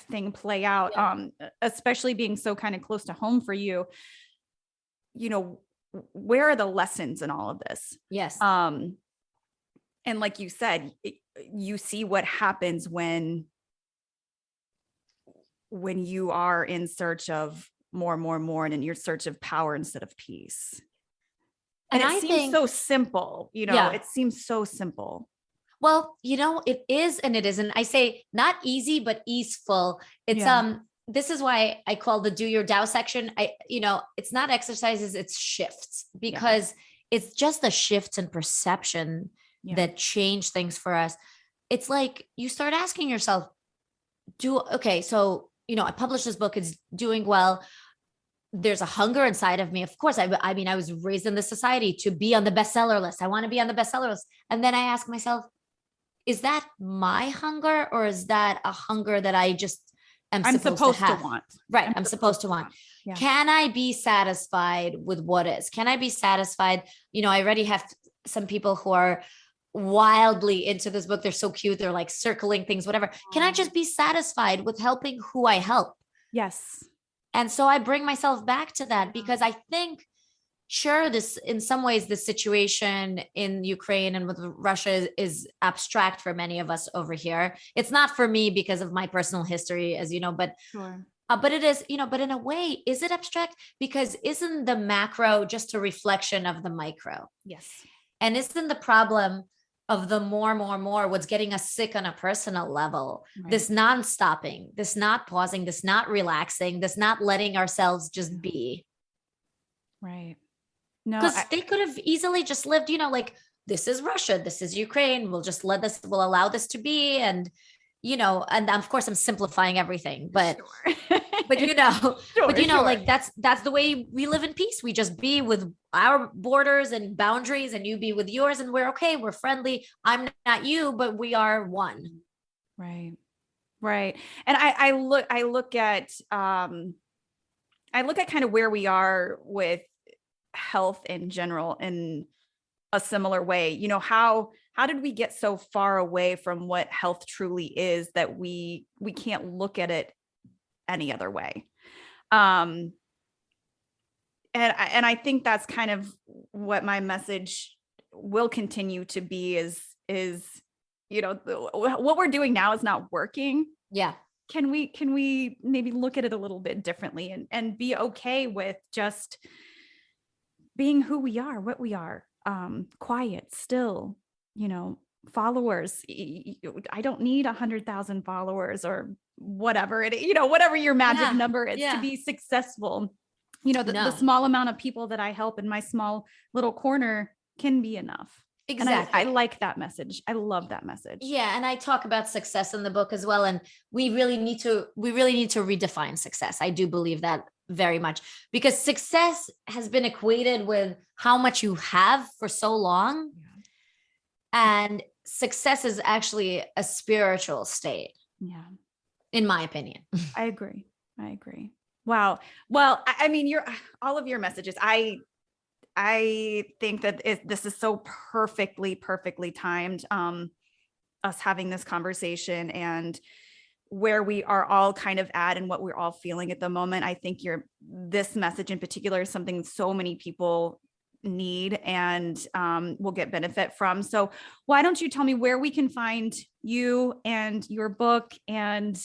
thing play out, especially being so kind of close to home for you. Where are the lessons in all of this? Yes. And like you said, you see what happens when you are in search of more, and in your search of power instead of peace. And it seems so simple, it seems so simple. Well, it is, and it isn't. I say not easy, but easeful. It's, this is why I call the do your Tao section. It's not exercises, it's shifts, because it's just the shifts in perception that change things for us. It's like you start asking yourself, so, I published this book, it's doing well. There's a hunger inside of me. Of course, I mean, I was raised in this society to be on the bestseller list. I want to be on the bestseller list. And then I ask myself, is that my hunger, or is that a hunger that I just am I'm supposed, supposed to have. want. Right. I'm supposed to want. Yeah. Can I be satisfied with what is? Can I be satisfied? I already have some people who are wildly into this book. They're so cute. They're like circling things, whatever. Can I just be satisfied with helping who I help? Yes. And so I bring myself back to that because I think, sure, this in some ways, the situation in Ukraine and with Russia is abstract for many of us over here. It's not for me because of my personal history, as you know, but Sure. but it is, but in a way, is it abstract? Because isn't the macro just a reflection of the micro? Yes. And isn't the problem of the more, what's getting us sick on a personal level, Right. this non-stopping, this not pausing, this not relaxing, this not letting ourselves just be. Right. No, Because they could have easily just lived, like, this is Russia, this is Ukraine. We'll just we'll allow this to be. And, and of course I'm simplifying everything, but, sure. but, Sure. like that's the way we live in peace. We just be with our borders and boundaries and you be with yours and we're okay. We're friendly. I'm not you, but we are one. Right. Right. And I look at kind of where we are with health in general in a similar way. How did we get so far away from what health truly is that we can't look at it any other way? And I think that's kind of what my message will continue to be is what we're doing now is not working. Yeah. Can we maybe look at it a little bit differently and be okay with just being who we are, what we are, quiet, still, followers. I don't need 100,000 followers or whatever whatever your magic number is to be successful. The small amount of people that I help in my small little corner can be enough. Exactly. And I like that message. I love that message. Yeah. And I talk about success in the book as well. And we really need to redefine success. I do believe that very much because success has been equated with how much you have for so long. Yeah. And success is actually a spiritual state. Yeah. In my opinion. I agree. Wow. Well, I mean, all of your messages, I think that this is so perfectly timed, us having this conversation and where we are all kind of at and what we're all feeling at the moment. I think this message in particular is something so many people need and will get benefit from. So why don't you tell me where we can find you and your book and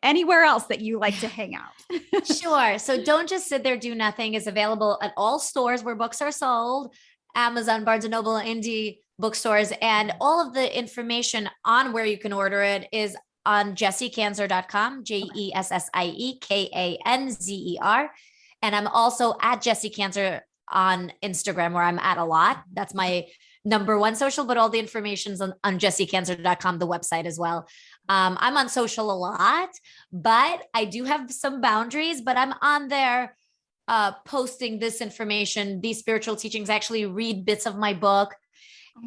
anywhere else that you like to hang out? Sure. So Don't Just Sit There, Do Nothing is available at all stores where books are sold, Amazon, Barnes & Noble, indie bookstores, and all of the information on where you can order it is on jessiekanzer.com, JESSIEKANZER. And I'm also at Jessie Kanzer on Instagram, where I'm at a lot. That's my number one social, but all the information's on jessiekanzer.com, the website as well. I'm on social a lot, but I do have some boundaries, but I'm on there posting this information, these spiritual teachings, actually read bits of my book.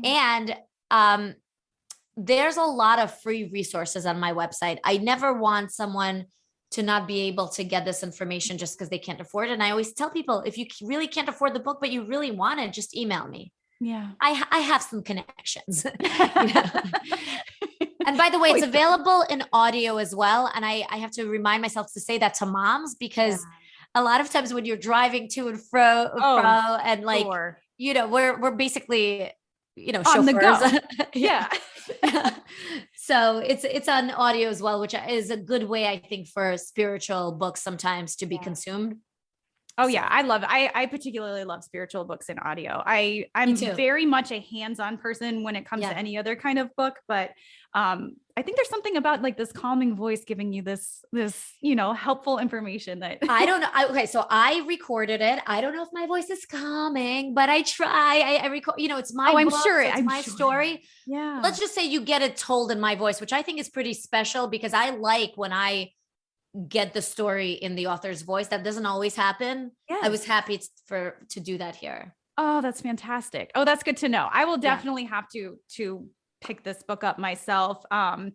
And there's a lot of free resources on my website. I never want someone to not be able to get this information just because they can't afford it. And I always tell people, if you really can't afford the book, but you really want it, just email me. Yeah. I have some connections. And by the way, it's available in audio as well. And I have to remind myself to say that to moms because a lot of times when you're driving to and fro and like, we're basically, on chauffeurs. The go. Yeah. So it's on audio as well, which is a good way, I think, for spiritual books sometimes to be consumed. Oh yeah. I particularly love spiritual books in audio. I'm very much a hands-on person when it comes to any other kind of book, but I think there's something about like this calming voice giving you this helpful information that I don't know. Okay. So I recorded it. I don't know if my voice is calming, but I try. I record, it's my I'm book, sure so it's I'm my sure. story. Yeah. Let's just say you get it told in my voice, which I think is pretty special because I like when I get the story in the author's voice. That doesn't always happen. Yes. I was happy to do that here. Oh, that's fantastic. Oh, that's good to know. I will definitely have to pick this book up myself. And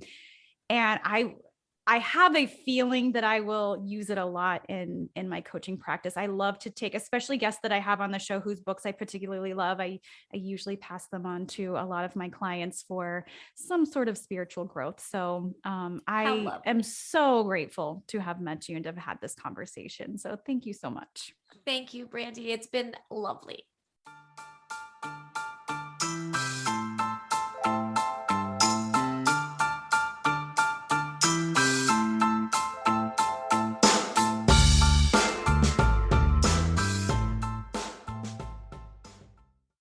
I have a feeling that I will use it a lot in my coaching practice. I love to take, especially guests that I have on the show whose books I particularly love. I usually pass them on to a lot of my clients for some sort of spiritual growth. So How I am lovely. so grateful to have met you and to have had this conversation. So thank you so much. Thank you, Brandy. It's been lovely.